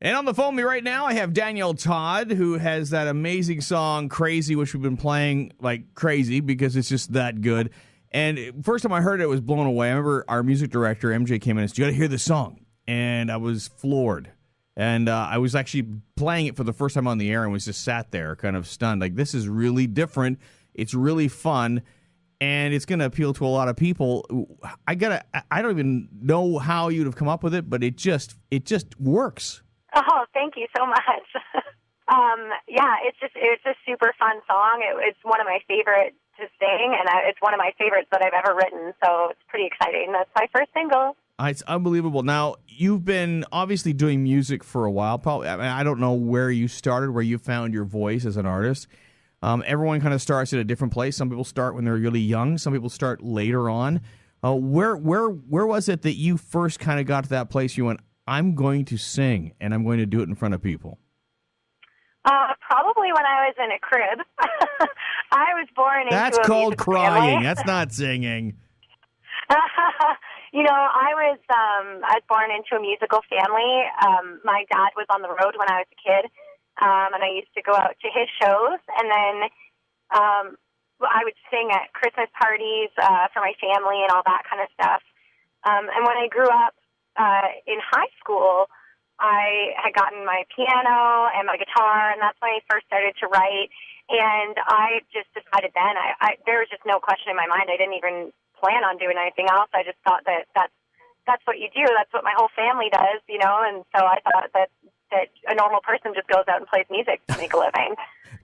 And on the phone with me right now, I have Danielle Todd, who has that amazing song, Crazy, which we've been playing like crazy because it's just that good. And first time I heard it, I was blown away. I remember our music director, MJ, came in and said, "You got to hear this song." And I was floored. And I was actually playing it for the first time on the air and was just sat there kind of stunned. Like, this is really different. It's really fun. And it's going to appeal to a lot of people. I don't even know how you'd have come up with it, but it just works. Oh, thank you so much. It's a super fun song. It's one of my favorites to sing, and it's one of my favorites that I've ever written, so it's pretty exciting. That's my first single. It's unbelievable. Now, you've been obviously doing music for a while. Probably, I don't know where you started, where you found your voice as an artist. Everyone kind of starts at a different place. Some people start when they're really young. Some people start later on. Where was it that you first kind of got to that place? You went, I'm going to sing, and I'm going to do it in front of people. Probably when I was in a crib. I was born into That's a called music crying. family. That's not singing. I was born into a musical family. My dad was on the road when I was a kid, and I used to go out to his shows, and then I would sing at Christmas parties for my family and all that kind of stuff. And when I grew up in high school, I had gotten my piano and my guitar, and that's when I first started to write. And I just decided then, there was just no question in my mind. I didn't even plan on doing anything else. I just thought that's what you do. That's what my whole family does, And so I thought that a normal person just goes out and plays music to make a living.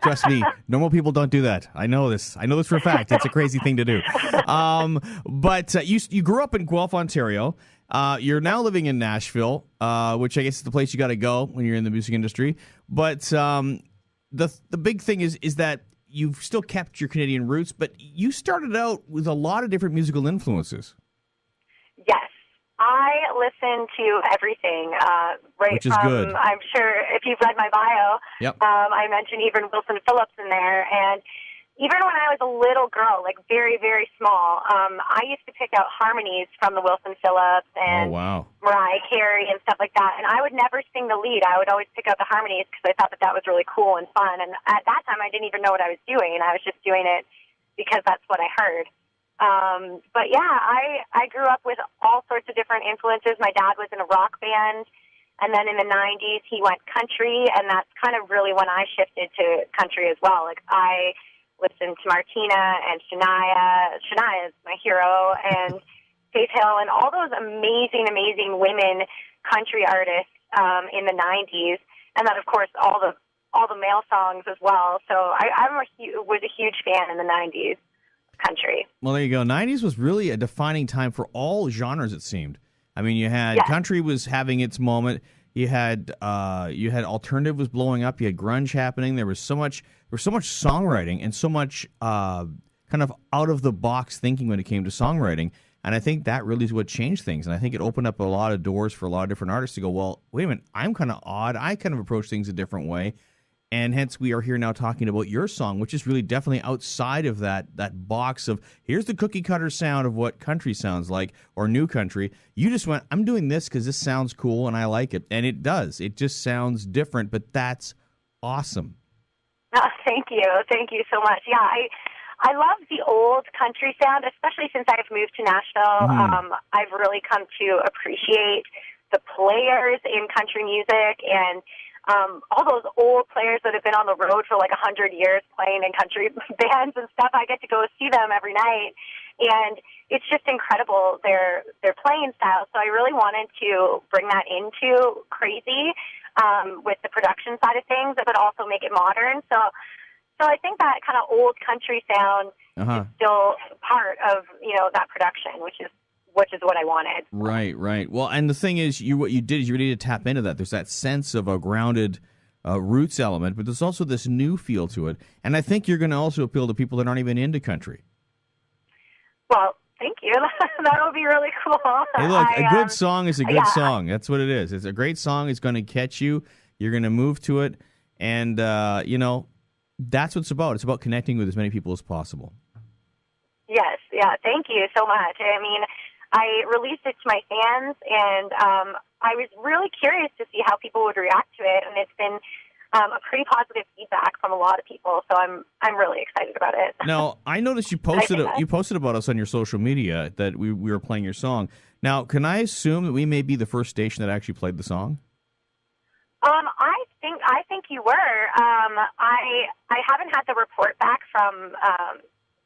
Trust me, normal people don't do that. I know this. I know this for a fact. It's a crazy thing to do. But you grew up in Guelph, Ontario. You're now living in Nashville, which I guess is the place you got to go when you're in the music industry. But the big thing is that you've still kept your Canadian roots, but you started out with a lot of different musical influences. Yes. I listen to everything, Which is good. I'm sure if you've read my bio, Yep. I mentioned even Wilson Phillips in there. And even when I was a little girl, like very, very small, I used to pick out harmonies from the Wilson Phillips and Mariah Carey and stuff like that. And I would never sing the lead. I would always pick out the harmonies because I thought that was really cool and fun. And at that time, I didn't even know what I was doing. I was just doing it because that's what I heard. But yeah, I grew up with all sorts of different influences. My dad was in a rock band, and then in the 90s he went country, and that's kind of really when I shifted to country as well. Like, I listened to Martina and Shania. Shania is my hero, and Faith Hill, and all those amazing, amazing women country artists in the 90s, and then of course all the male songs as well. So I was a huge fan in the 90s. Country. Well, there you go. 90s was really a defining time for all genres, it seemed. I mean, you had country was having its moment. You had alternative was blowing up. You had grunge happening. There was so much songwriting and so much kind of out of the box thinking when it came to songwriting. And I think that really is what changed things. And I think it opened up a lot of doors for a lot of different artists to go, well, wait a minute, I'm kind of odd. I kind of approach things a different way. And hence we are here now talking about your song, which is really definitely outside of that box of here's the cookie cutter sound of what country sounds like or new country. You just went, I'm doing this because this sounds cool and I like it. And it does. It just sounds different, but that's awesome. Oh, thank you. Thank you so much. Yeah, I love the old country sound, especially since I've moved to Nashville. Mm-hmm. I've really come to appreciate the players in country music and all those old players that have been on the road for like 100 years playing in country bands and stuff. I get to go see them every night, and it's just incredible, their playing style. So I really wanted to bring that into Crazy with the production side of things, but also make it modern. So I think that kind of old country sound is still part of that production, which is what I wanted. Right. Well, and the thing is, what you did is you really need to tap into that. There's that sense of a grounded roots element, but there's also this new feel to it. And I think you're going to also appeal to people that aren't even into country. Well, thank you. That would be really cool. Hey, look, a good song is a good song. That's what it is. It's a great song. It's going to catch you. You're going to move to it. And, that's what it's about. It's about connecting with as many people as possible. Yes. Yeah. Thank you so much. I mean, I released it to my fans, and I was really curious to see how people would react to it, and it's been a pretty positive feedback from a lot of people. So I'm really excited about it. Now, I noticed you posted about us on your social media that we were playing your song. Now, can I assume that we may be the first station that actually played the song? I think you were. I haven't had the report back from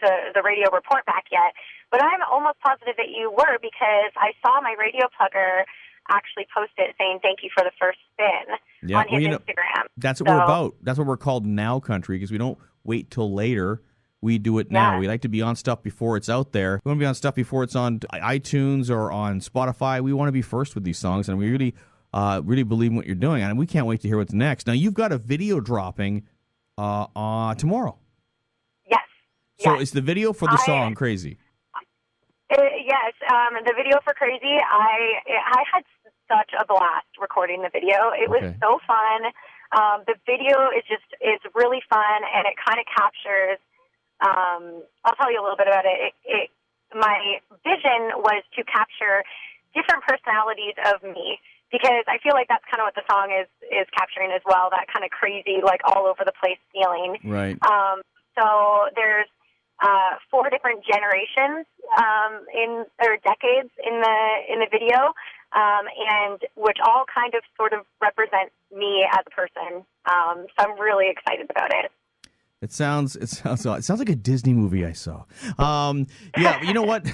the radio report back yet, but I'm almost positive that you were, because I saw my radio plugger actually post it saying thank you for the first spin on his Instagram. That's what we're about. That's what we're called Now Country, because we don't wait till later. We do it now. We like to be on stuff before it's out there. We want to be on stuff before it's on iTunes or on Spotify. We want to be first with these songs, and we really believe in what you're doing, and we can't wait to hear what's next. Now, you've got a video dropping tomorrow. Yes. So it's the video for the song Crazy. Yes, the video for Crazy, I had such a blast recording the video. It was so fun. The video is really fun, and it kind of captures, I'll tell you a little bit about it. My vision was to capture different personalities of me, because I feel like that's kind of what the song is capturing as well, that kind of crazy, like all over the place feeling. Right. So there's 4 different generations or decades in the video, and which all kind of sort of represent me as a person. So I'm really excited about it. It sounds like a Disney movie I saw. Yeah, you know what?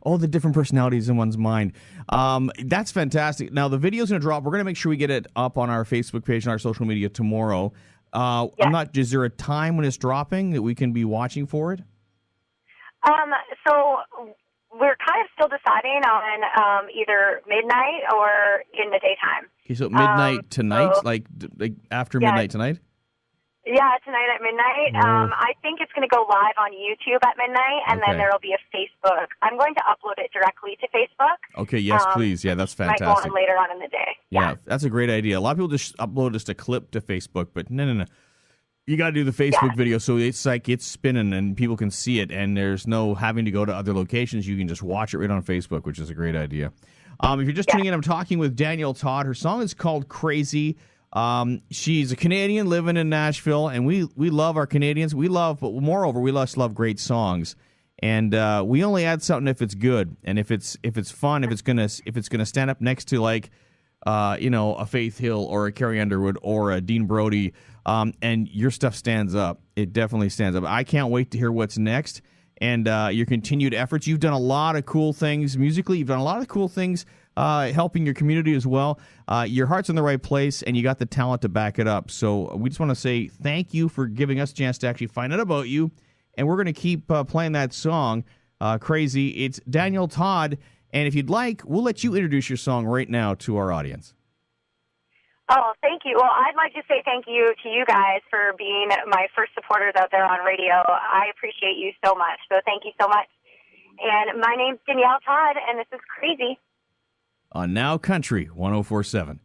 All the different personalities in one's mind. That's fantastic. Now, the video's going to drop. We're going to make sure we get it up on our Facebook page and our social media tomorrow. Is there a time when it's dropping that we can be watching for it? So we're kind of still deciding on either midnight or in the daytime. Okay, so midnight tonight, like after midnight tonight? Yeah, tonight at midnight. I think it's going to go live on YouTube at midnight, and then there will be a Facebook. I'm going to upload it directly to Facebook. Okay, yes, please. Yeah, that's fantastic. Might go on later on in the day. Yeah, that's a great idea. A lot of people just upload just a clip to Facebook, but no. You got to do the Facebook video, so it's like it's spinning and people can see it, and there's no having to go to other locations. You can just watch it right on Facebook, which is a great idea. If you're just tuning in, I'm talking with Danielle Todd. Her song is called Crazy. She's a Canadian living in Nashville, and we love our Canadians. But moreover, we love great songs, and we only add something if it's good, and if it's fun, if it's gonna stand up next to like a Faith Hill or a Carrie Underwood or a Dean Brody, and your stuff stands up. It definitely stands up. I can't wait to hear what's next, and your continued efforts. You've done a lot of cool things musically. You've done a lot of cool things helping your community as well. Your heart's in the right place, and you got the talent to back it up. So we just want to say thank you for giving us a chance to actually find out about you, and we're going to keep playing that song, Crazy. It's Danielle Todd, and if you'd like, we'll let you introduce your song right now to our audience. Oh, thank you. Well, I'd like to say thank you to you guys for being my first supporters out there on radio. I appreciate you so much, so thank you so much. And my name's Danielle Todd, and this is Crazy. On Now Country 104.7.